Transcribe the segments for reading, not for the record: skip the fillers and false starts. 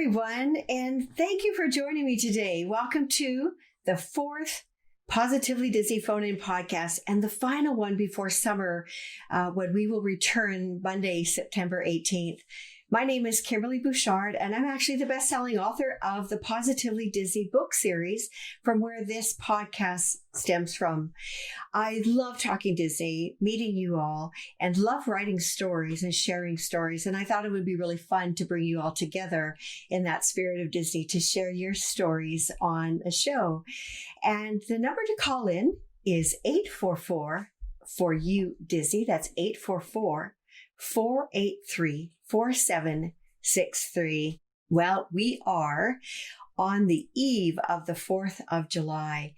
everyone, and thank you for joining me today. Welcome to the fourth Positively Disney phone-in podcast and the final one before summer when we will return Monday, September 18th. My name is Kimberly Bouchard, and I'm actually the best-selling author of the Positively Disney book series, from where this podcast stems from. I love talking Disney, meeting you all, and love writing stories and sharing stories. And I thought it would be really fun to bring you all together in that spirit of Disney to share your stories on a show. And the number to call in is 844 for you Disney. That's 844-483-4763. Well, we are on the eve of the 4th of July.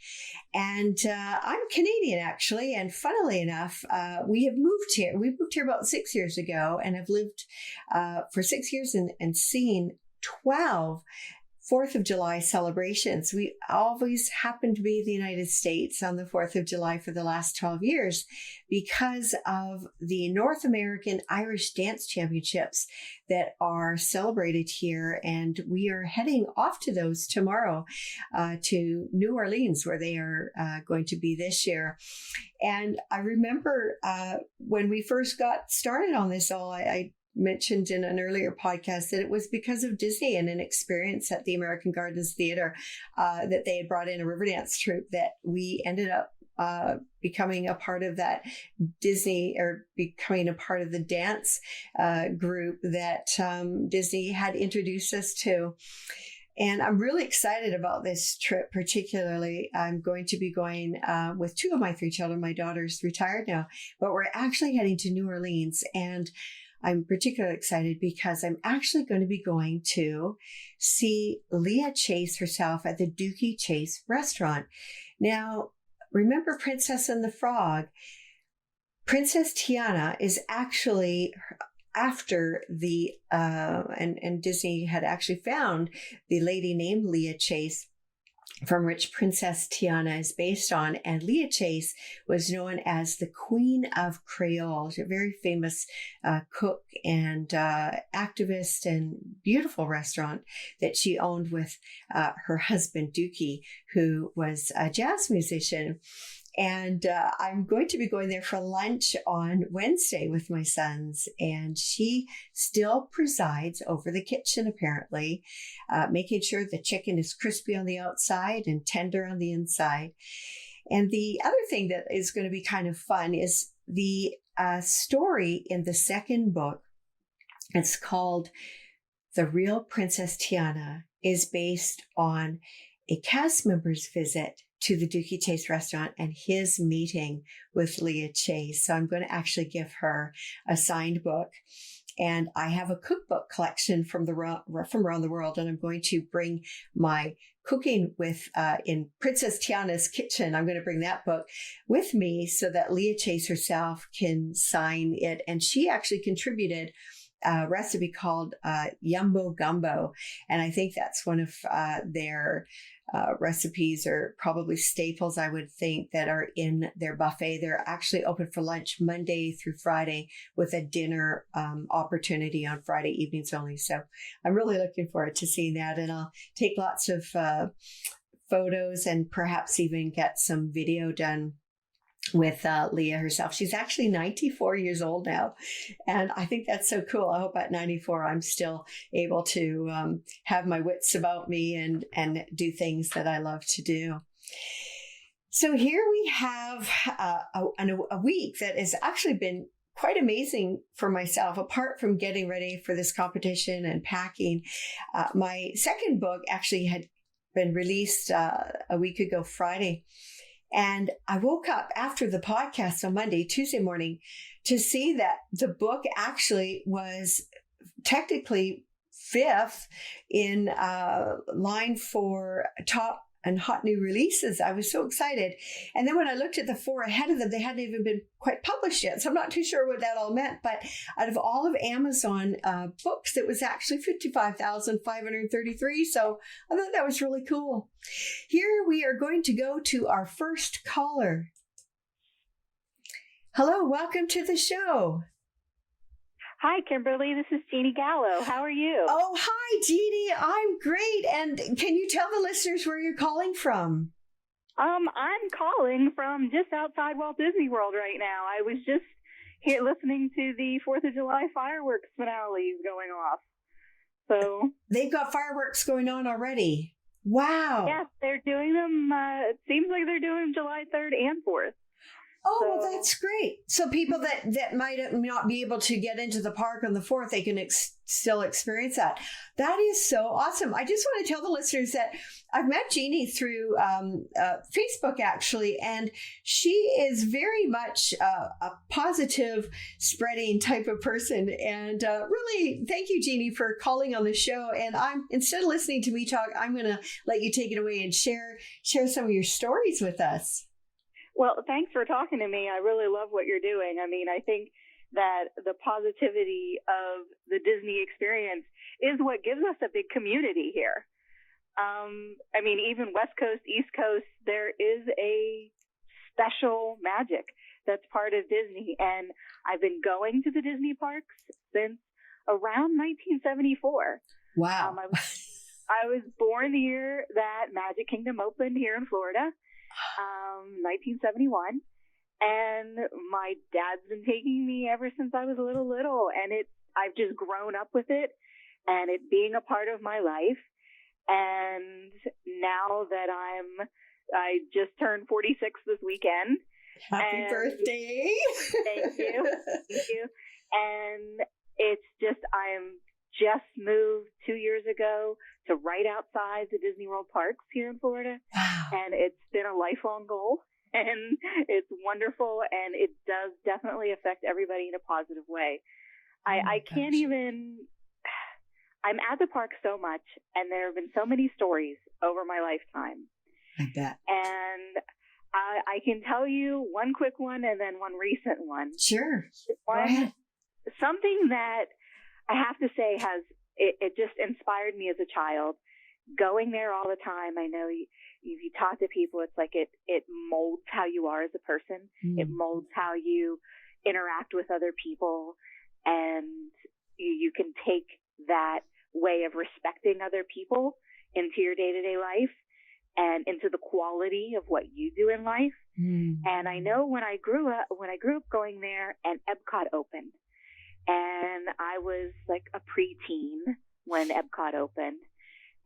And I'm Canadian, actually. And funnily enough, we have moved here. We moved here about 6 years ago and have lived for 6 years and seen 12 4th of July celebrations. We always happen to be in the United States on the 4th of July for the last 12 years because of the North American Irish Dance Championships that are celebrated here. And we are heading off to those tomorrow to New Orleans, where they are going to be this year. And I remember when we first got started on this all, I mentioned in an earlier podcast that it was because of Disney and an experience at the American Gardens Theater that they had brought in a river dance troupe that we ended up becoming a part of that Disney, or becoming a part of the dance group that Disney had introduced us to. And I'm really excited about this trip, particularly. I'm going to be going with two of my three children. My daughter's retired now, but we're actually heading to New Orleans. And I'm particularly excited because I'm actually going to be going to see Leah Chase herself at the Dookie Chase restaurant. Now, remember Princess and the Frog? Princess Tiana is actually after the, and Disney had actually found the lady named Leah Chase, from which Princess Tiana is based on. And Leah Chase was known as the Queen of Creole, a very famous cook and activist, and beautiful restaurant that she owned with her husband, Dookie, who was a jazz musician. And I'm going to be going there for lunch on Wednesday with my sons. And she still presides over the kitchen, apparently, making sure the chicken is crispy on the outside and tender on the inside. And the other thing that is going to be kind of fun is the story in the second book. It's called The Real Princess Tiana, is based on a cast member's visit to the Dookie Chase restaurant and his meeting with Leah Chase. So I'm going to actually give her a signed book. And I have a cookbook collection from around the world, and I'm going to bring my cooking with in Princess Tiana's kitchen. I'm going to bring that book with me so that Leah Chase herself can sign it. And she actually contributed a recipe called Yumbo Gumbo. And I think that's one of their recipes, or probably staples, I would think, that are in their buffet. They're actually open for lunch Monday through Friday, with a dinner opportunity on Friday evenings only. So I'm really looking forward to seeing that. And I'll take lots of photos and perhaps even get some video done with Leah herself. She's actually 94 years old now. And I think that's so cool. I hope at 94, I'm still able to have my wits about me and do things that I love to do. So here we have a week that has actually been quite amazing for myself, apart from getting ready for this competition and packing. My second book actually had been released a week ago, Friday. And I woke up after the podcast on Tuesday morning, to see that the book actually was technically 5th in line for top and hot new releases. I was so excited. And then when I looked at the 4 ahead of them, they hadn't even been quite published yet. So I'm not too sure what that all meant. But out of all of Amazon books, it was actually 55,533. So I thought that was really cool. Here we are going to go to our first caller. Hello, welcome to the show. Hi, Kimberly. This is Jeanie Gallo. How are you? Oh, hi, Jeanie. I'm great. And can you tell the listeners where you're calling from? I'm calling from just outside Walt Disney World right now. I was just here listening to the 4th of July fireworks finales going off. So they've got fireworks going on already. Wow. Yes, they're doing them. It seems like they're doing them July 3rd and 4th. Oh, well, that's great. So people that might not be able to get into the park on the 4th, they can still experience that. That is so awesome. I just want to tell the listeners that I've met Jeanie through Facebook, actually, and she is very much a positive spreading type of person. And really, thank you, Jeanie, for calling on the show. And instead of listening to me talk, I'm going to let you take it away and share some of your stories with us. Well, thanks for talking to me. I really love what you're doing. I mean, I think that the positivity of the Disney experience is what gives us a big community here. I mean, even West Coast, East Coast, there is a special magic that's part of Disney. And I've been going to the Disney parks since around 1974. Wow. I was born the year that Magic Kingdom opened here in Florida. 1971, and my dad's been taking me ever since I was little, and I've just grown up with it, and it being a part of my life. And now that I just turned 46 this weekend. Happy birthday! Thank you, thank you. And it's just I'm just moved 2 years ago to right outside the Disney World parks here in Florida. Wow. And it's been a lifelong goal, and it's wonderful, and it does definitely affect everybody in a positive way. I can't even, I'm at the park so much, and there have been so many stories over my lifetime. I bet. And I can tell you one quick one and then one recent one. Sure. Go ahead. Something that I have to say it just inspired me as a child. Going there all the time, I know if you talk to people, it's like it molds how you are as a person. It molds how you interact with other people, and you can take that way of respecting other people into your day-to-day life and into the quality of what you do in life. And I know when I grew up going there, and Epcot opened, and I was like a preteen when Epcot opened.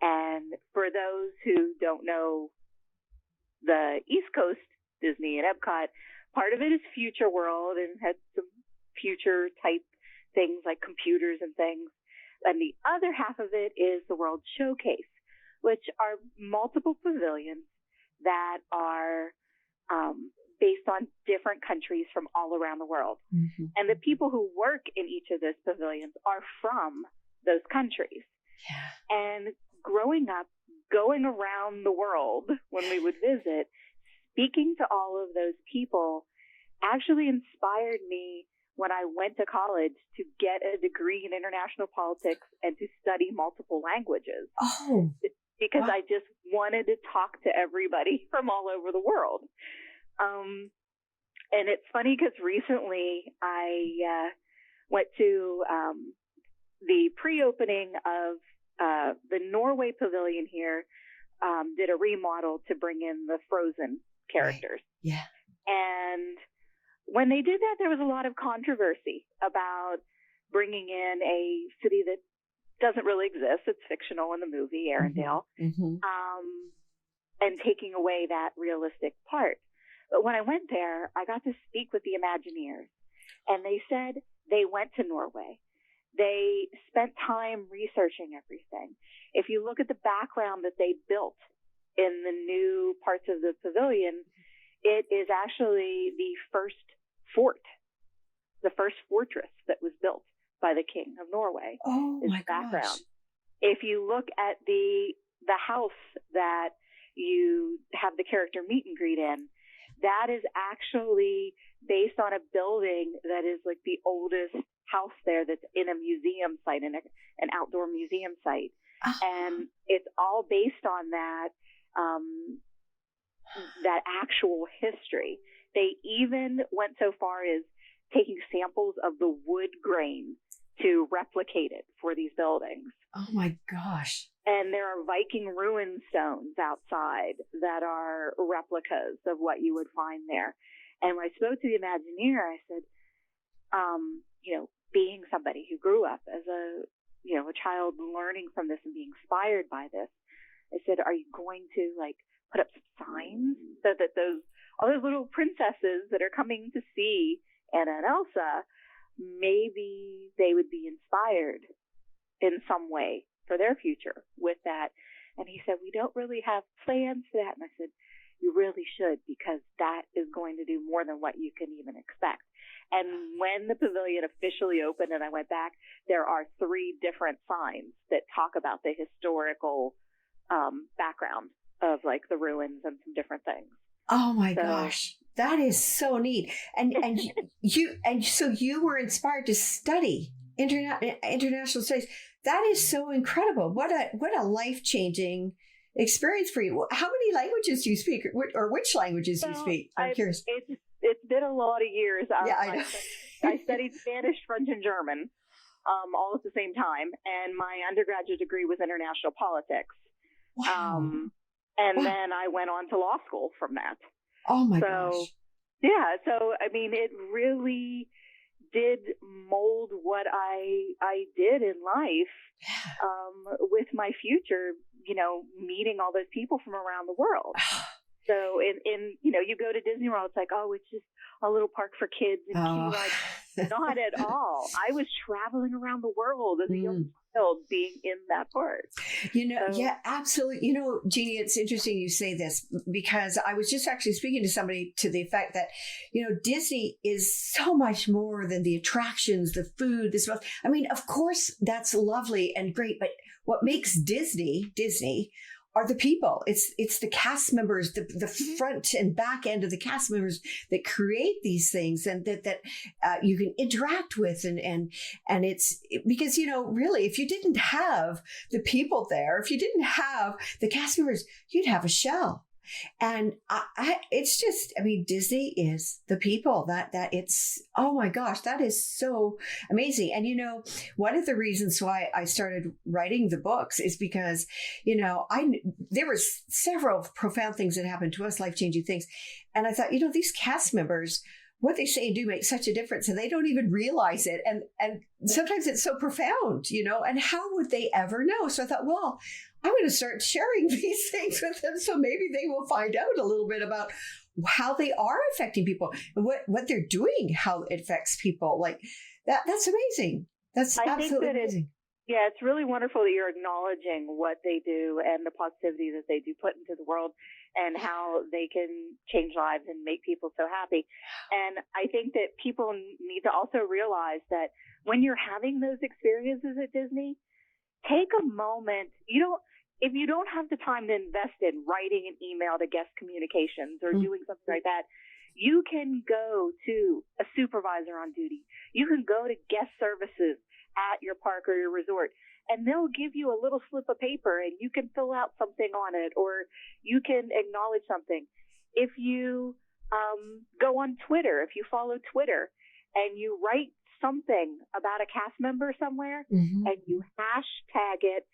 And for those who don't know the East Coast Disney and Epcot, part of it is Future World and had some future type things like computers and things. And the other half of it is the World Showcase, which are multiple pavilions that are based on different countries from all around the world. And the people who work in each of those pavilions are from those countries. Yeah. And growing up, going around the world when we would visit, speaking to all of those people actually inspired me when I went to college to get a degree in international politics and to study multiple languages. Oh. Because I just wanted to talk to everybody from all over the world. And it's funny because recently I went to the pre-opening of the Norway pavilion here, did a remodel to bring in the Frozen characters. Right. Yeah. And when they did that, there was a lot of controversy about bringing in a city that doesn't really exist. It's fictional in the movie, Arendelle, and taking away that realistic part. But when I went there, I got to speak with the Imagineers, and they said they went to Norway. They spent time researching everything. If you look at the background that they built in the new parts of the pavilion, it is actually the first fort, the first fortress that was built by the King of Norway. Oh, is my the background. gosh. If you look at the house that you have the character meet and greet in, that is actually based on a building that is like the oldest house there that's in a museum site, an outdoor museum site. And it's all based on that actual history. They even went so far as taking samples of the wood grain to replicate it for these buildings. Oh my gosh. And there are Viking ruin stones outside that are replicas of what you would find there. And when I spoke to the Imagineer, I said, being somebody who grew up as a child learning from this and being inspired by this, I said, are you going to put up some signs so that all those little princesses that are coming to see Anna and Elsa, maybe they would be inspired in some way for their future with that? And he said, we don't really have plans for that. And I said, you really should, because that is going to do more than what you can even expect. And when the pavilion officially opened and I went back, there are 3 different signs that talk about the historical background of the ruins and some different things. Oh my gosh, that is so neat. And so you were inspired to study international studies. That is so incredible. What a life-changing experience for you. How many languages do you speak, or which languages do you speak? I'm curious. It's been a lot of years. Yeah, I know. I studied Spanish, French, and German all at the same time, and my undergraduate degree was international politics. Wow. Then I went on to law school from that. Oh my gosh. Yeah. So, I mean, it really did mold what I did in life, with my future, meeting all those people from around the world. So you go to Disney World, it's it's just a little park for kids and key rides. Not at all. I was traveling around the world as a young child being in that park. Yeah, absolutely. Jeanie, it's interesting you say this, because I was just actually speaking to somebody to the effect that, Disney is so much more than the attractions, the food, the smells. I mean, of course, that's lovely and great, but what makes Disney are the people. It's the cast members, the front and back end of the cast members that create these things, and that you can interact with, and it's because really, if you didn't have the people there, if you didn't have the cast members, you'd have a shell. And it's just, Disney is the people that it's, oh my gosh, that is so amazing. And, one of the reasons why I started writing the books is because, there were several profound things that happened to us, life-changing things. And I thought, these cast members, what they say and do makes such a difference, and they don't even realize it. And sometimes it's so profound, and how would they ever know? So I thought, well, I'm going to start sharing these things with them, so maybe they will find out a little bit about how they are affecting people and what they're doing, how it affects people. Like that's amazing. That's absolutely amazing. Yeah, it's really wonderful that you're acknowledging what they do and the positivity that they do put into the world and how they can change lives and make people so happy. And I think that people need to also realize that when you're having those experiences at Disney, take a moment. If you don't have the time to invest in writing an email to guest communications or doing something like that, you can go to a supervisor on duty. You can go to guest services at your park or your resort, and they'll give you a little slip of paper and you can fill out something on it, or you can acknowledge something. If you go on Twitter, if you follow Twitter and you write something about a cast member somewhere and you hashtag it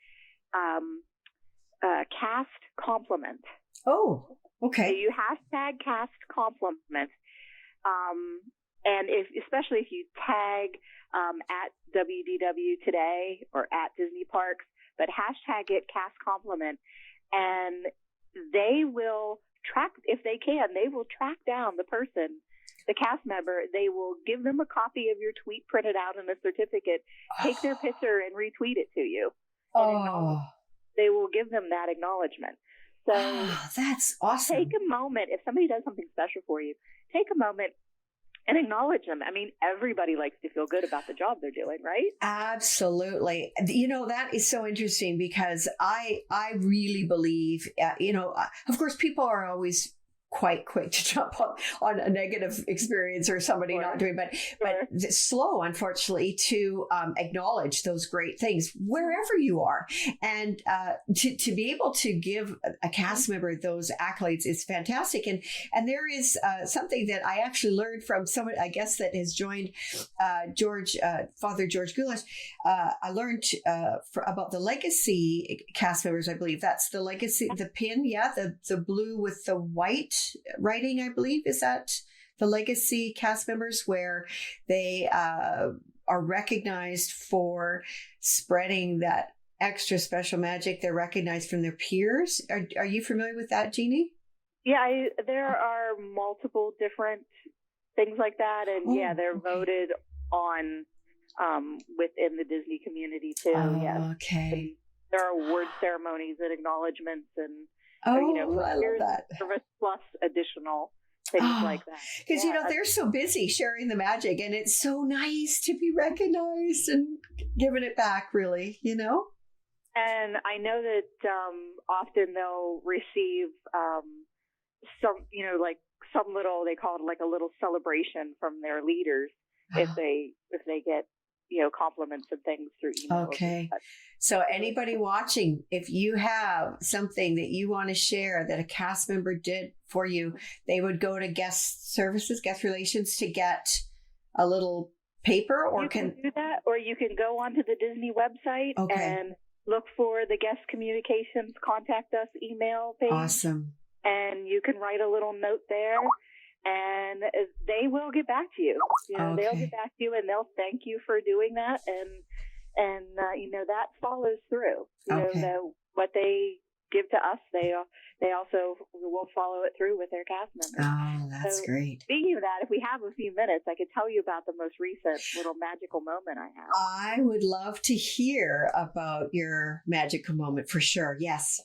cast compliment. Oh, okay. So you hashtag cast compliment. And especially if you tag at WDW Today or at Disney Parks, but hashtag it cast compliment, and they will track, if they can, they will track down the person, the cast member. They will give them a copy of your tweet printed out in a certificate, take their picture and retweet it to you. They will give them that acknowledgement. So that's awesome. Take a moment. If somebody does something special for you, take a moment and acknowledge them. I mean, everybody likes to feel good about the job they're doing, right? Absolutely. That is so interesting, because I really believe, of course, people are always quite quick to jump on a negative experience or somebody not doing, but slow, unfortunately, to acknowledge those great things wherever you are. And to be able to give a cast member those accolades is fantastic. And there is something that I actually learned from someone, I guess, that has joined Father George Goulas. I learned about the legacy cast members. I believe that's the legacy, the pin, the blue with the white writing, I believe. Is that the legacy cast members, where they are recognized for spreading that extra special magic? They're recognized from their peers. Are you familiar with that, Jeanie? Yeah, there are multiple different things like that, and they're voted on within the Disney community too. Okay. And there are award ceremonies and acknowledgements, and I love that. Service plus additional things like that. Because they're so busy sharing the magic, and it's so nice to be recognized and giving it back, really. And I know that often they'll receive some, like some little, they call it like a little celebration from their leaders if they get compliments and things through email. Okay. So anybody watching, if you have something that you want to share that a cast member did for you, they would go to guest services, guest relations, to get a little paper, or you can do that, or you can go onto the Disney website and look for the guest communications, contact us email page. Awesome. And you can write a little note there, and they will get back to you. They'll get back to you, and they'll thank you for doing that, and that follows through. What they give to us, they also will follow it through with their cast members. Oh, that's great. Speaking of that, if we have a few minutes, I could tell you about the most recent little magical moment I had. I would love to hear about your magical moment for sure. Yes.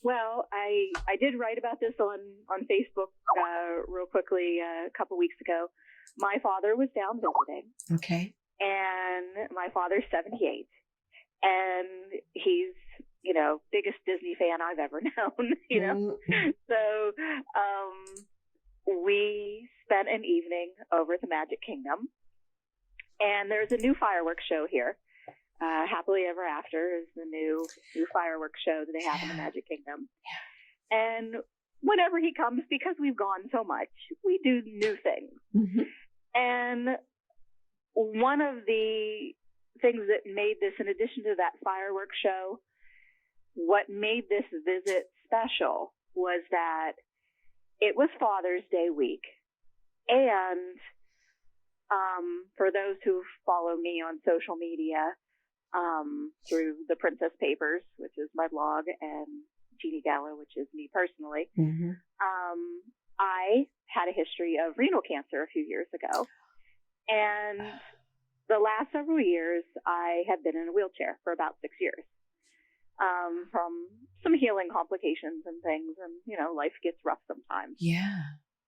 Well, I did write about this on Facebook real quickly a couple weeks ago. My father was down visiting. Okay. And my father's 78. And he's, biggest Disney fan I've ever known, Mm-hmm. So we spent an evening over at the Magic Kingdom. And there's a new fireworks show here. Happily Ever After is the new fireworks show that they have in the Magic Kingdom. And whenever he comes, because we've gone so much, we do new things. Mm-hmm. And one of the things that made this, in addition to that fireworks show, what made this visit special was that it was Father's Day week. And for those who follow me on social media, through the Princess Papers, which is my blog, and Jeanie Gallo, which is me personally, mm-hmm. I had a history of renal cancer a few years ago. And the last several years, I have been in a wheelchair for about 6 years, from some healing complications and things. And, life gets rough sometimes. Yeah.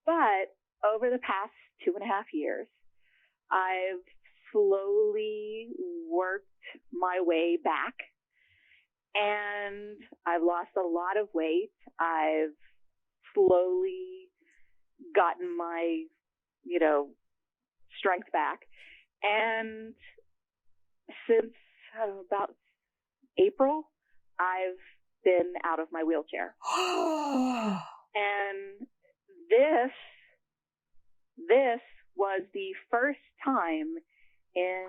But over the past 2.5 years, I've slowly worked my way back, and I've lost a lot of weight. I've slowly gotten my, strength back. And since about April, I've been out of my wheelchair. And this was the first time in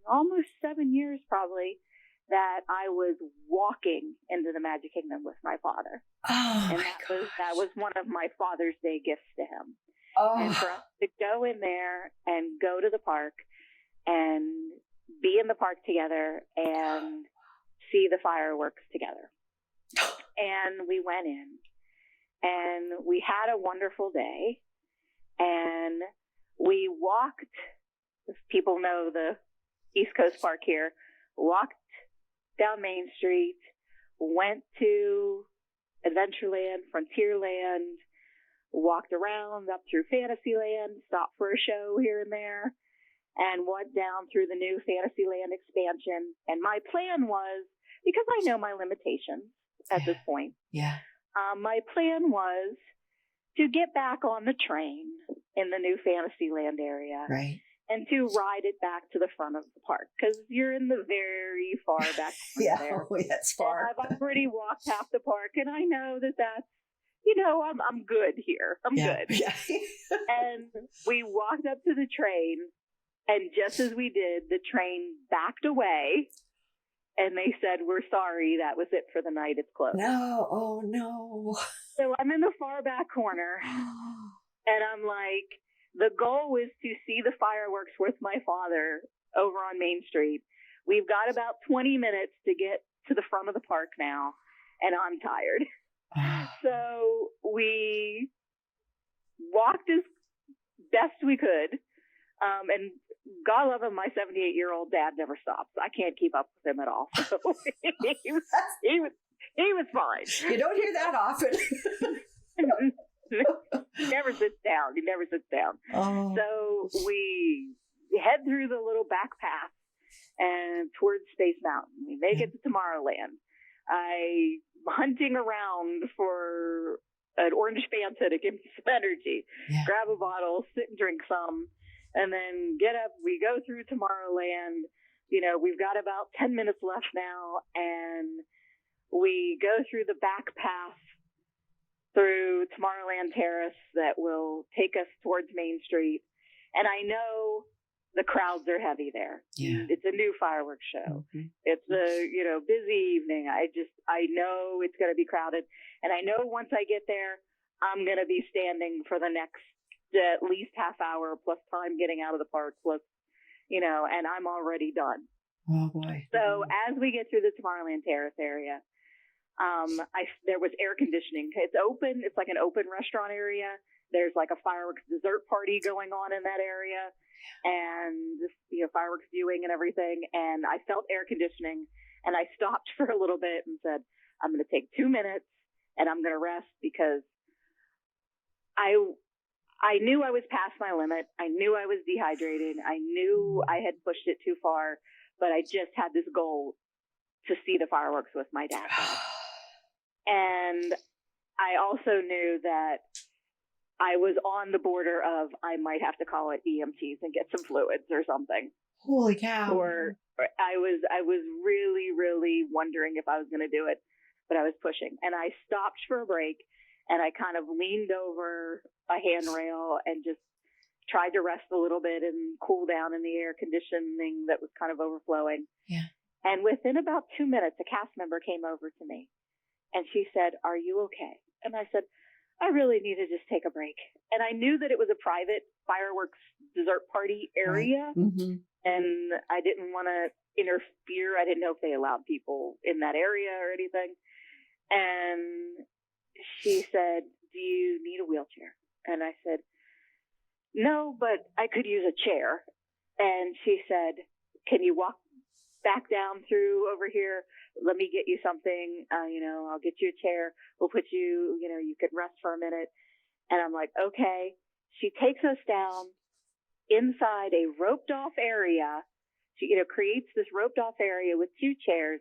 almost 7 years probably that I was walking into the Magic Kingdom with my father. Oh, and that was one of my Father's Day gifts to him. Oh. And for us to go in there and go to the park and be in the park together and see the fireworks together. And we went in and we had a wonderful day, and we walked, if people know the East Coast Park here, walked down Main Street, went to Adventureland, Frontierland, walked around up through Fantasyland, stopped for a show here and there, and went down through the new Fantasyland expansion. And my plan was, because I know my limitations at this point, my plan was to get back on the train in the new Fantasyland area. Right. And to ride it back to the front of the park, because you're in the very far back corner Yeah, there. oh, that's far. And I've already walked half the park, and I know that's, I'm good here. I'm good. Yeah. And we walked up to the train, and just as we did, the train backed away, and they said, "We're sorry, that was it for the night. It's closed." No, oh no. So I'm in the far back corner, and I'm like, the goal is to see the fireworks with my father over on Main Street. We've got about 20 minutes to get to the front of the park now, and I'm tired. So we walked as best we could. And God love him, my 78-year-old dad never stops. I can't keep up with him at all. So he was fine. You don't hear that often. He never sits down. Oh. So we head through the little back path and towards Space Mountain. We make it to Tomorrowland. I'm hunting around for an orange Fanta to give me some energy. Yeah. Grab a bottle, sit and drink some, and then get up. We go through Tomorrowland. We've got about 10 minutes left now, and we go through the back path through Tomorrowland Terrace that will take us towards Main Street. And I know the crowds are heavy there. Yeah. It's a new fireworks show. Mm-hmm. It's a, busy evening. I know it's going to be crowded. And I know once I get there, I'm going to be standing for the next at least half hour plus time getting out of the park plus, and I'm already done. Oh boy. So as we get through the Tomorrowland Terrace area, there was air conditioning. It's open. It's like an open restaurant area. There's like a fireworks dessert party going on in that area, and fireworks viewing and everything. And I felt air conditioning, and I stopped for a little bit and said, "I'm going to take 2 minutes, and I'm going to rest," because I knew I was past my limit. I knew I was dehydrated. I knew I had pushed it too far, but I just had this goal to see the fireworks with my dad. And I also knew that I was on the border of I might have to call it EMTs and get some fluids or something. Holy cow. Or I was really, really wondering if I was going to do it, but I was pushing. And I stopped for a break, and I kind of leaned over a handrail and just tried to rest a little bit and cool down in the air conditioning that was kind of overflowing. Yeah. And within about 2 minutes, a cast member came over to me, and she said, "Are you okay?" And I said, "I really need to just take a break." And I knew that it was a private fireworks dessert party area, right. Mm-hmm. and I didn't want to interfere. I didn't know if they allowed people in that area or anything. And she said, "Do you need a wheelchair?" And I said, "No, but I could use a chair." And she said, "Can you walk back down through over here? Let me get you something. I'll get you a chair. We'll put you, you could rest for a minute." And I'm like, okay. She takes us down inside a roped off area. She, creates this roped off area with 2 chairs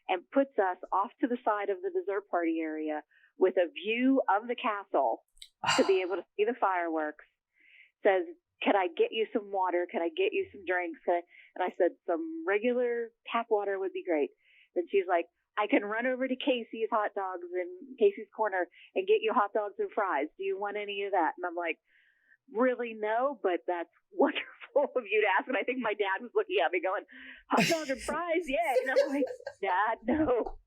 and puts us off to the side of the dessert party area with a view of the castle to be able to see the fireworks. Says, "Can I get you some water? Can I get you some drinks?" And I said, "Some regular tap water would be great." And she's like, "I can run over to Casey's Hot Dogs in Casey's Corner and get you hot dogs and fries. Do you want any of that?" And I'm like, "Really, no, but that's wonderful of you to ask." And I think my dad was looking at me going, "Hot dog and fries, yay." And I'm like, "Dad, no."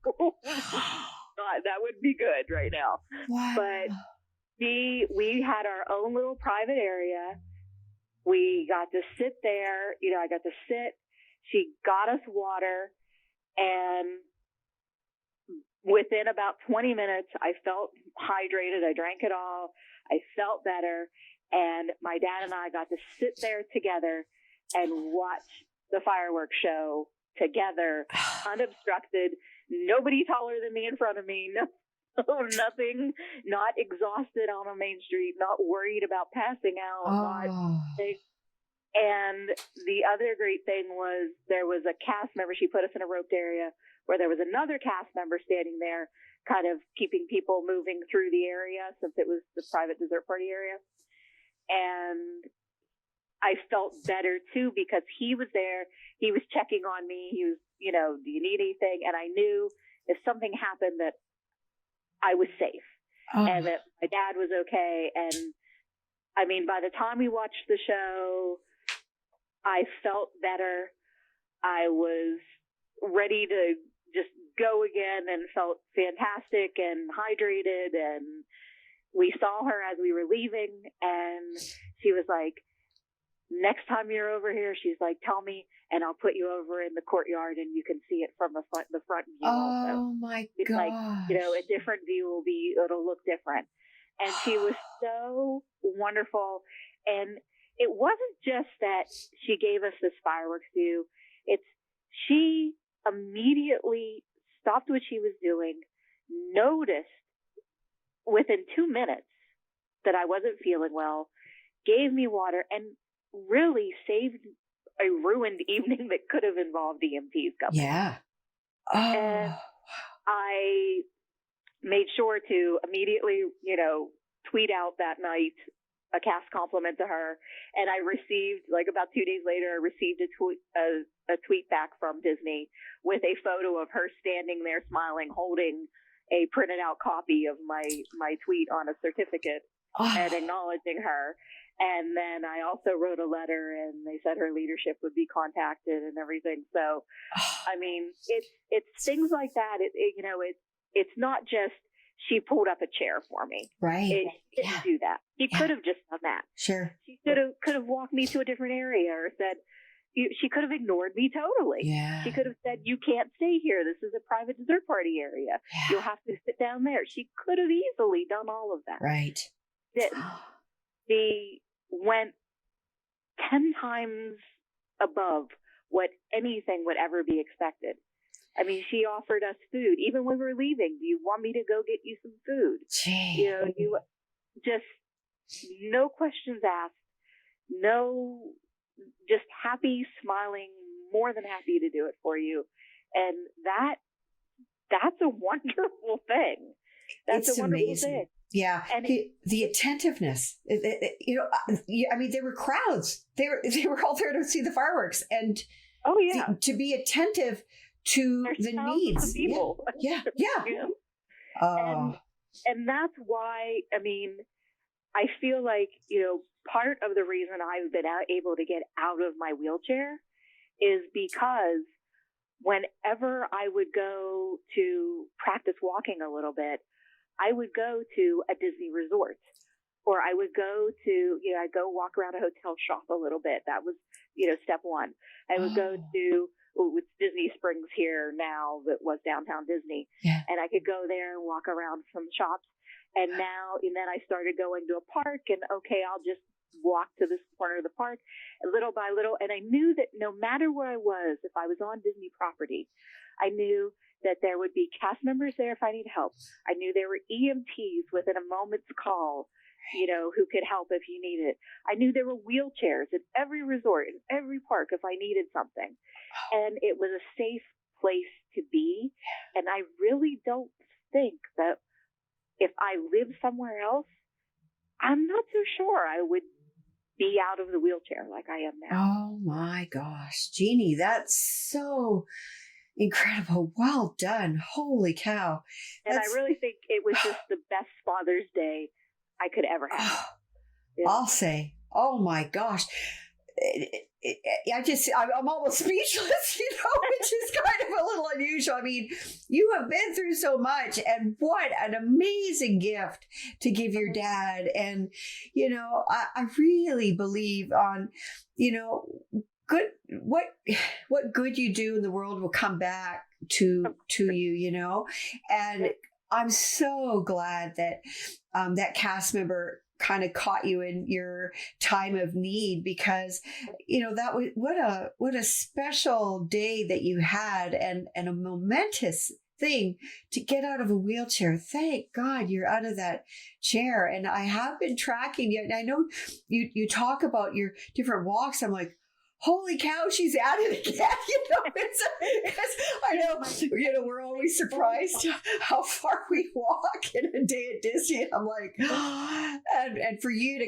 God, that would be good right now. Wow. But we had our own little private area. We got to sit there. I got to sit. She got us water. And within about 20 minutes, I felt hydrated. I drank it all. I felt better. And my dad and I got to sit there together and watch the fireworks show together, unobstructed. Nobody taller than me in front of me. No, nothing. Not exhausted on a main street. Not worried about passing out. And the other great thing was there was a cast member. She put us in a roped area where there was another cast member standing there, kind of keeping people moving through the area since it was the private dessert party area. And I felt better too because he was there. He was checking on me. He was, do you need anything? And I knew if something happened that I was safe and that my dad was okay. And I mean, by the time we watched the show, I felt better. I was ready to just go again and felt fantastic and hydrated. And we saw her as we were leaving, and she was like, next time you're over here, she's like, tell me, and I'll put you over in the courtyard and you can see it from the front view also. Oh my It's gosh. like, a different view it'll look different. And she was so wonderful. And it wasn't just that she gave us this fireworks view. She immediately stopped what she was doing, noticed within 2 minutes that I wasn't feeling well, gave me water, and really saved a ruined evening that could have involved EMTs coming. Yeah. And I made sure to immediately, tweet out that night a cast compliment to her. And I received, about 2 days later, I received a tweet back from Disney with a photo of her standing there smiling, holding a printed out copy of my tweet on a certificate and acknowledging her. And then I also wrote a letter, and they said her leadership would be contacted and everything. So, I mean, it's things like that. It's not just she pulled up a chair for me. Right. She didn't do that. She could have just done that. Sure. She could have walked me to a different area, or said, she could have ignored me totally. Yeah. She could have said, you can't stay here. This is a private dessert party area. Yeah. You'll have to sit down there. She could have easily done all of that. Right. She went 10 times above what anything would ever be expected. I mean, she offered us food. Even when we were leaving, do you want me to go get you some food? Gee. You just, no questions asked, no, just happy, smiling, more than happy to do it for you. And that's a wonderful thing. That's It's a wonderful amazing. thing. Yeah, and the attentiveness. I mean, there were crowds. They were all there to see the fireworks, and to be attentive to There's the needs. Of people. Yeah. And that's why. I mean, I feel like part of the reason I've been able to get out of my wheelchair is because whenever I would go to practice walking a little bit, I would go to a Disney resort, or I would go to, I'd go walk around a hotel, shop a little bit. That was, step one. I would go to, it's Disney Springs here now, that was downtown Disney. Yeah. And I could go there and walk around some shops. And then I started going to a park, and okay, I'll just walk to this corner of the park, and little by little. And I knew that no matter where I was, if I was on Disney property, I knew that there would be cast members there if I need help. I knew there were EMTs within a moment's call, who could help if you needed it. I knew there were wheelchairs at every resort, in every park, if I needed something. And it was a safe place to be. And I really don't think that if I lived somewhere else, I'm not so sure I would be out of the wheelchair like I am now. Oh my gosh, Jeanie, that's so incredible. Well done. Holy cow. And I really think it was just the best Father's Day I could ever have. I'll say, oh my gosh. I'm almost speechless, which is kind of a little unusual. I mean, you have been through so much, and what an amazing gift to give your dad. And, I really believe on, good, what good you do in the world will come back to you, and I'm so glad that that cast member kind of caught you in your time of need, because that was what a special day that you had, and a momentous thing to get out of a wheelchair. Thank God you're out of that chair. And I have been tracking you, and I know you talk about your different walks. I'm like, holy cow, she's at it again. I know, we're always surprised how far we walk in a day at Disney. And I'm like, and for you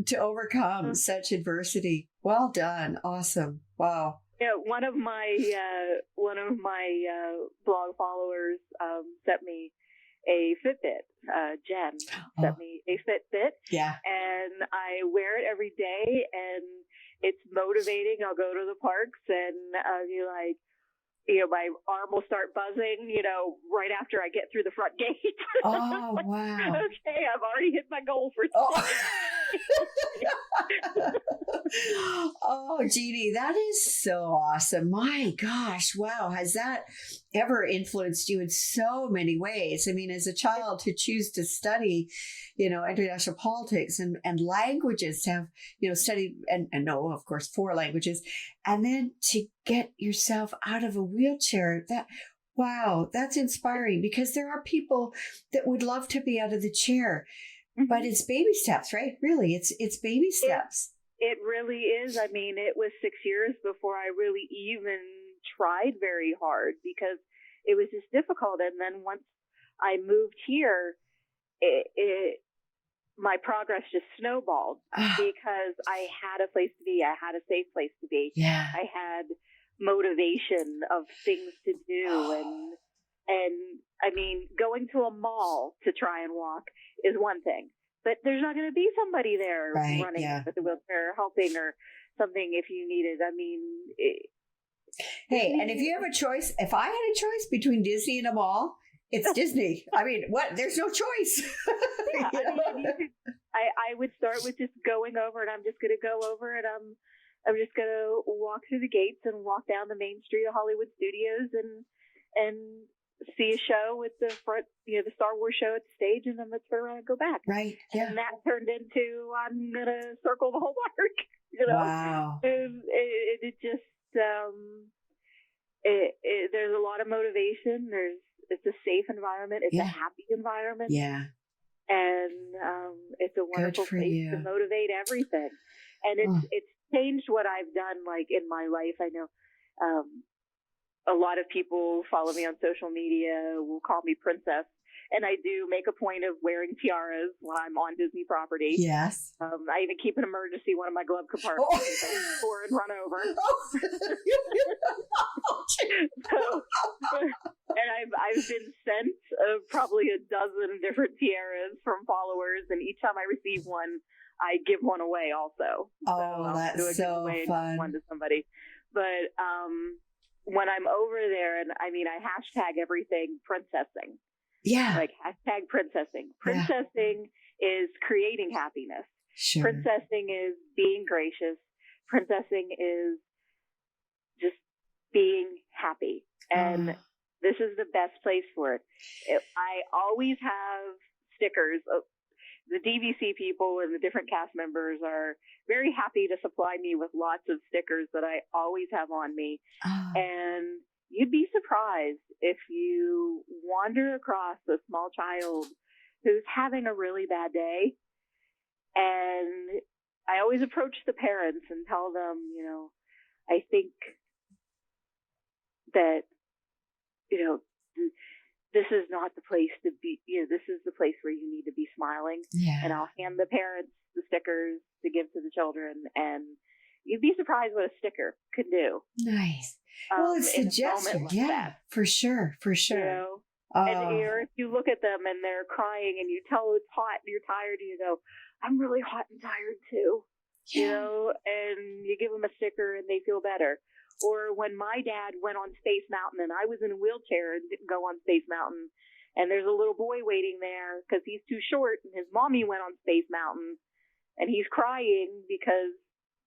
to overcome such adversity. Well done. Awesome. Wow. Yeah, one of my blog followers sent me a Fitbit. Jen sent me a Fitbit. Yeah. And I wear it every day, and it's motivating. I'll go to the parks, and you're like, my arm will start buzzing, right after I get through the front gate. Oh, like, wow. Okay, I've already hit my goal for today. Oh, Jeanie, that is so awesome. My gosh, wow. Has that ever influenced you in so many ways? I mean, as a child to choose to study, international politics and languages, to have, studied and know, of course, 4 languages, and then to get yourself out of a wheelchair, wow, that's inspiring, because there are people that would love to be out of the chair. But it's baby steps, right? Really, it's baby steps. It really is. I mean, it was 6 years before I really even tried very hard, because it was just difficult. And then once I moved here, my progress just snowballed because I had a place to be. I had a safe place to be. Yeah. I had motivation of things to do. And I mean, going to a mall to try and walk is one thing, but there's not going to be somebody there running with a wheelchair, helping or something if you need it. I mean, hey, and if you have a choice, if I had a choice between Disney and a mall, it's Disney. I mean, what? There's no choice. Yeah, I would start with just going over, and I'm just going to go over, and I'm just going to walk through the gates and walk down the main street of Hollywood Studios and see a show with the front, the Star Wars show at the stage, and then let's turn around and go back. Right. Yeah. And that turned into, I'm going to circle the whole park, Wow. And it just, there's a lot of motivation. It's a safe environment. It's a happy environment. Yeah. And it's a wonderful place to motivate everything. And it's changed what I've done, like, in my life. I know a lot of people follow me on social media, will call me princess. And I do make a point of wearing tiaras when I'm on Disney property. Yes. I even keep an emergency one in my glove compartment in case I pour and run over. And I've been sent probably a dozen different tiaras from followers, and each time I receive one, I give one away also. Oh, that's so fun. One to somebody. But when I'm over there, and I mean, I hashtag everything princessing. Yeah. Like hashtag princessing. Princessing is creating happiness. Sure. Princessing is being gracious. Princessing is just being happy. And this is the best place for it. I always have stickers. The DVC people and the different cast members are very happy to supply me with lots of stickers that I always have on me. And you'd be surprised if you wander across a small child who's having a really bad day. And I always approach the parents and tell them, I think that, this is not the place to be, this is the place where you need to be smiling. Yeah. And I'll hand the parents the stickers to give to the children, and you'd be surprised what a sticker could do. Nice. Well, it's a gesture. Like for sure. For sure. And if you look at them and they're crying and you tell it's hot and you're tired and you go, I'm really hot and tired too, and you give them a sticker and they feel better. Or when my dad went on Space Mountain and I was in a wheelchair and didn't go on Space Mountain, and there's a little boy waiting there because he's too short, and his mommy went on Space Mountain and he's crying because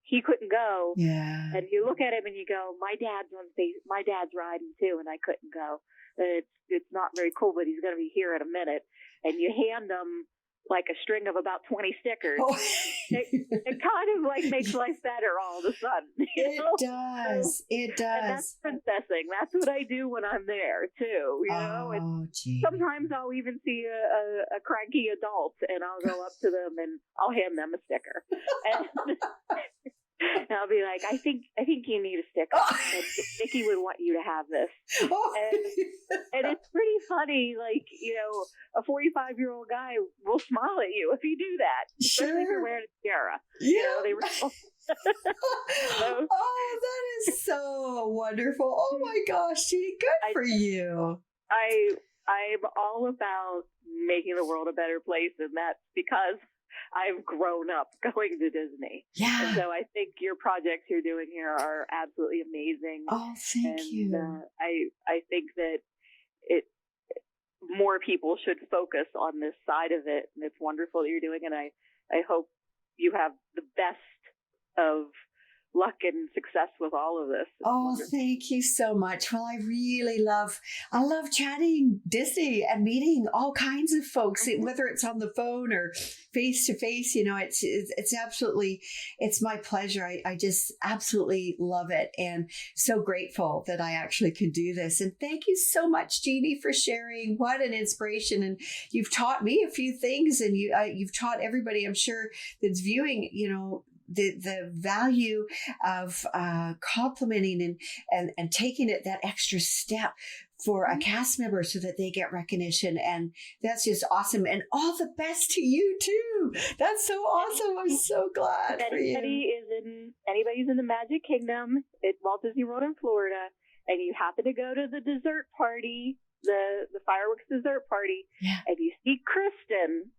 he couldn't go. Yeah. And you look at him and you go, my dad's riding too, and I couldn't go. It's not very cool, but he's going to be here in a minute. And you hand him like a string of about 20 stickers. It kind of like makes life better all of a sudden. It does. It does. And that's princessing. That's what I do when I'm there too. And sometimes I'll even see a cranky adult, and I'll go up to them and I'll hand them a sticker. And And I'll be like, I think you need a sticker. And Nikki would want you to have this. And it's pretty funny. Like, a 45-year-old guy will smile at you if you do that. Especially if you're wearing a tiara. Yeah. They were Oh, that is so wonderful. Oh my gosh, Jeanie, good for you. I'm all about making the world a better place, and that's because I've grown up going to Disney. Yeah. And so I think your projects you're doing here are absolutely amazing. Oh, thank you. I think that more people should focus on this side of it, and it's wonderful that you're doing it. I hope you have the best of luck and success with all of this. Thank you so much. Well, I love chatting Disney and meeting all kinds of folks, whether it's on the phone or face to face. It's absolutely, it's my pleasure. I just absolutely love it, and so grateful that I actually can do this. And thank you so much, Jeanie, for sharing. What an inspiration. And you've taught me a few things, and you've taught everybody, I'm sure, that's viewing, the value of complimenting and taking it that extra step for a cast member so that they get recognition. And that's just awesome. And all the best to you too. That's so awesome. I'm so glad for you. Anybody's in the Magic Kingdom at Walt Disney World in Florida, and you happen to go to the dessert party, the fireworks dessert party, and you see Kristen.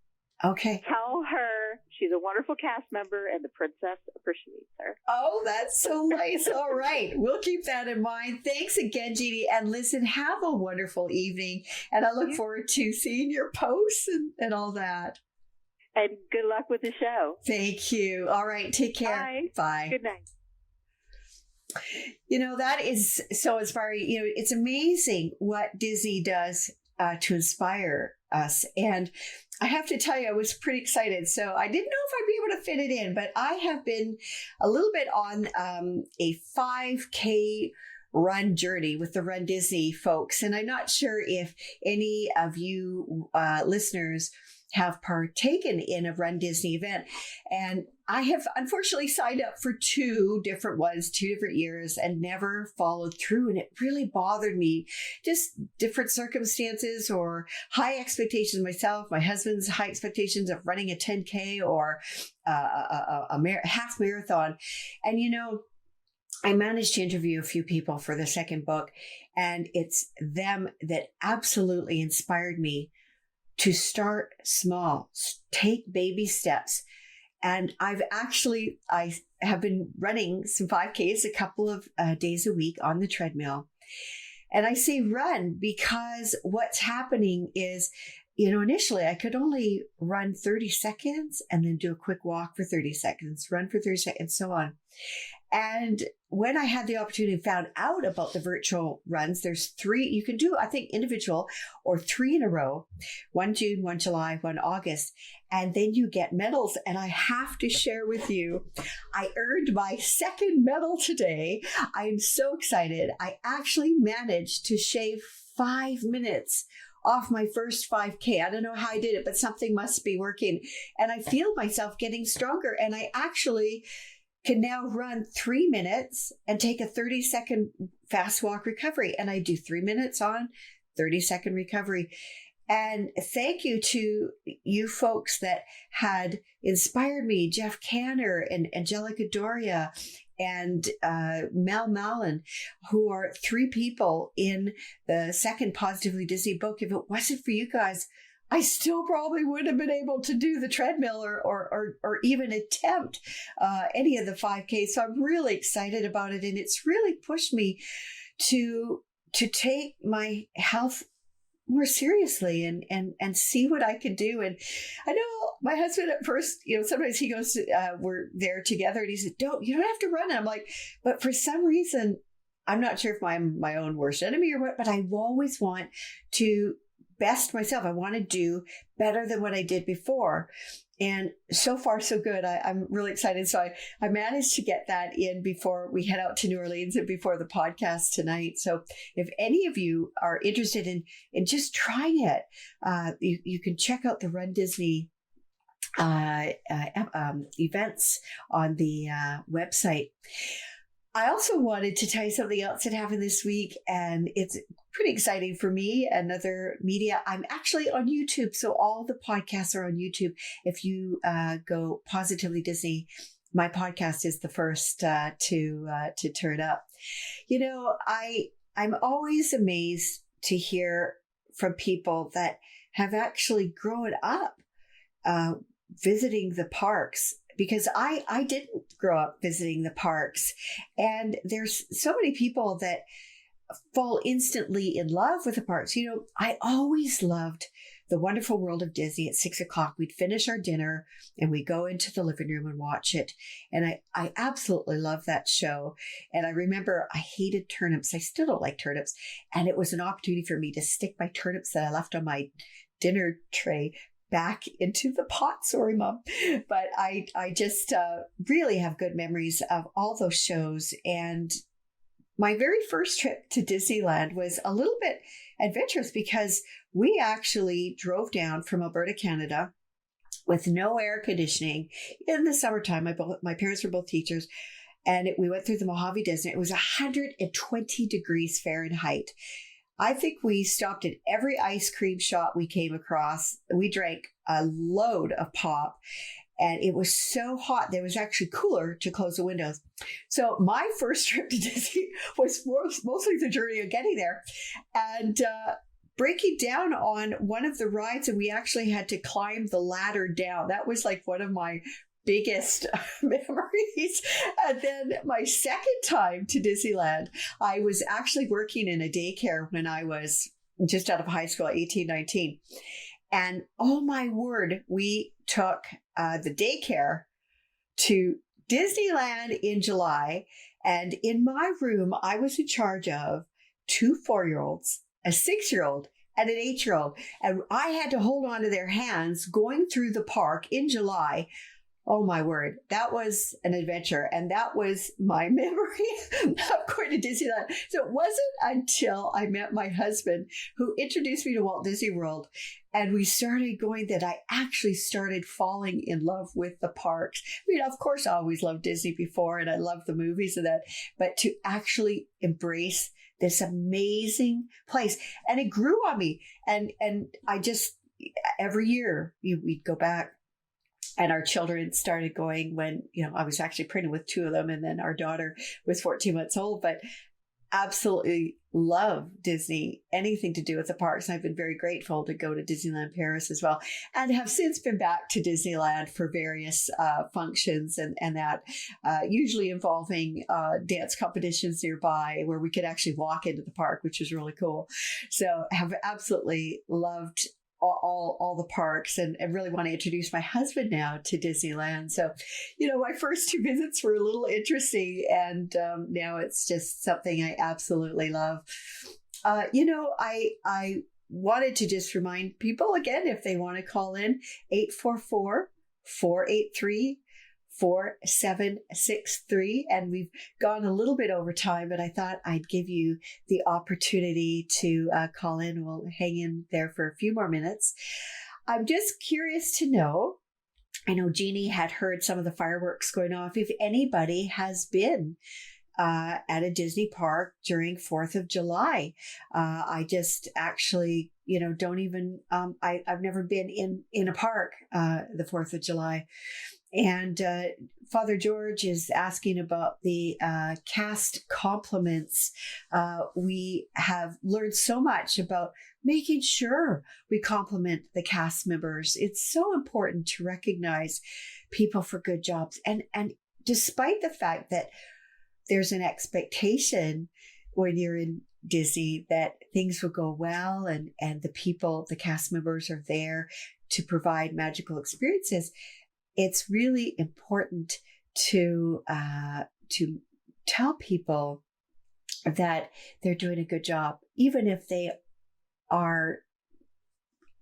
Okay. Tell her she's a wonderful cast member and the princess appreciates her. Oh, that's so nice. All right. We'll keep that in mind. Thanks again, Jeanie. And listen, have a wonderful evening. And I look forward to seeing your posts and all that. And good luck with the show. Thank you. All right. Take care. Bye. Bye. Good night. That is so inspiring. It's amazing what Disney does to inspire us. And I have to tell you, I was pretty excited. So I didn't know if I'd be able to fit it in, but I have been a little bit on a 5K run journey with the Run Disney folks. And I'm not sure if any of you listeners have partaken in a Run Disney event. And I have unfortunately signed up for two different years and never followed through. And it really bothered me. Just different circumstances or high expectations myself, my husband's high expectations of running a 10K or a half marathon. And, I managed to interview a few people for the second book, and it's them that absolutely inspired me to start small, take baby steps. And I have been running some 5Ks a couple of days a week on the treadmill. And I say run because what's happening is, initially I could only run 30 seconds and then do a quick walk for 30 seconds, run for 30 seconds, so on. And when I had the opportunity and found out about the virtual runs, there's 3, you can do, I think, individual or 3 in a row, 1 June, 1 July, 1 August, and then you get medals. And I have to share with you, I earned my second medal today. I'm so excited. I actually managed to shave 5 minutes off my first 5K. I don't know how I did it, but something must be working. And I feel myself getting stronger. And I actually can now run 3 minutes and take a 30-second fast walk recovery. And I do 3 minutes on, 30-second recovery. And thank you to you folks that had inspired me, Jeff Canner and Angelica Doria and Mel Mallon, who are 3 people in the second Positively Disney book. If it wasn't for you guys, I still probably wouldn't have been able to do the treadmill or even attempt any of the 5K. So I'm really excited about it. And it's really pushed me to take my health more seriously and see what I could do. And I know my husband at first, sometimes he goes, we're there together and he said, you don't have to run. And I'm like, but for some reason, I'm not sure if I'm my own worst enemy or what, but I always want to best myself. I want to do better than what I did before. And so far, so good. I'm really excited. So I managed to get that in before we head out to New Orleans and before the podcast tonight. So if any of you are interested in just trying it, you can check out the Run Disney events on the website. I also wanted to tell you something else that happened this week, and it's pretty exciting for me. Another media. I'm actually on YouTube, so all the podcasts are on YouTube. If you go Positively Disney, my podcast is the first to turn up. You know, I'm always amazed to hear from people that have actually grown up visiting the parks, because I didn't grow up visiting the parks. And there's so many people that fall instantly in love with the parks. You know, I always loved The Wonderful World of Disney. At 6:00, we'd finish our dinner and we'd go into the living room and watch it. And I absolutely love that show. And I remember I hated turnips. I still don't like turnips. And it was an opportunity for me to stick my turnips that I left on my dinner tray back into the pot. Sorry, Mom. But I just really have good memories of all those shows. And my very first trip to Disneyland was a little bit adventurous, because we actually drove down from Alberta, Canada, with no air conditioning in the summertime. My parents were both teachers, and we went through the Mojave Desert. It was 120 degrees Fahrenheit. I think we stopped at every ice cream shop we came across. We drank a load of pop, and it was so hot that it was actually cooler to close the windows. So my first trip to Disney was mostly the journey of getting there and breaking down on one of the rides, and we actually had to climb the ladder down. That was like one of my biggest memories. And then my second time to Disneyland, I was actually working in a daycare when I was just out of high school, 18, 19. And oh my word, we took the daycare to Disneyland in July. And in my room, I was in charge of 2 4-year-olds, a 6-year-old, and an 8-year-old. And I had to hold on to their hands going through the park in July. Oh my word, that was an adventure. And that was my memory of going to Disneyland. So it wasn't until I met my husband, who introduced me to Walt Disney World, and we started going, that I actually started falling in love with the parks. I mean, of course, I always loved Disney before, and I loved the movies and that, but to actually embrace this amazing place. And it grew on me. And I just, every year we'd go back. And our children started going when, I was actually pregnant with 2 of them, and then our daughter was 14 months old, but absolutely love Disney, anything to do with the parks. And I've been very grateful to go to Disneyland Paris as well, and have since been back to Disneyland for various functions and that, usually involving dance competitions nearby where we could actually walk into the park, which was really cool. So have absolutely loved all the parks, and really want to introduce my husband now to Disneyland. So, my first 2 visits were a little interesting, and now it's just something I absolutely love. I wanted to just remind people again, if they want to call in, 844-483-4763. And we've gone a little bit over time, but I thought I'd give you the opportunity to call in. We'll hang in there for a few more minutes. I'm just curious to know, I know Jeanie had heard some of the fireworks going off, if anybody has been at a Disney park during 4th of July. I just actually, don't even, I've never been in a park the 4th of July. And Father George is asking about the cast compliments. We have learned so much about making sure we compliment the cast members. It's so important to recognize people for good jobs. And despite the fact that there's an expectation when you're in Disney that things will go well, and the cast members are there to provide magical experiences, it's really important to tell people that they're doing a good job, even if they are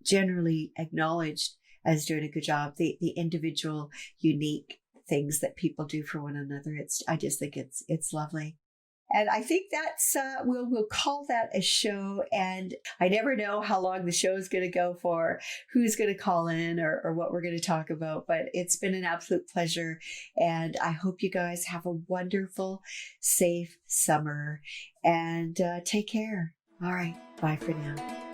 generally acknowledged as doing a good job. The individual, unique things that people do for one another. I just think it's lovely. And I think that's, we'll call that a show. And I never know how long the show is going to go for, who's going to call in or what we're going to talk about. But it's been an absolute pleasure. And I hope you guys have a wonderful, safe summer and take care. All right. Bye for now.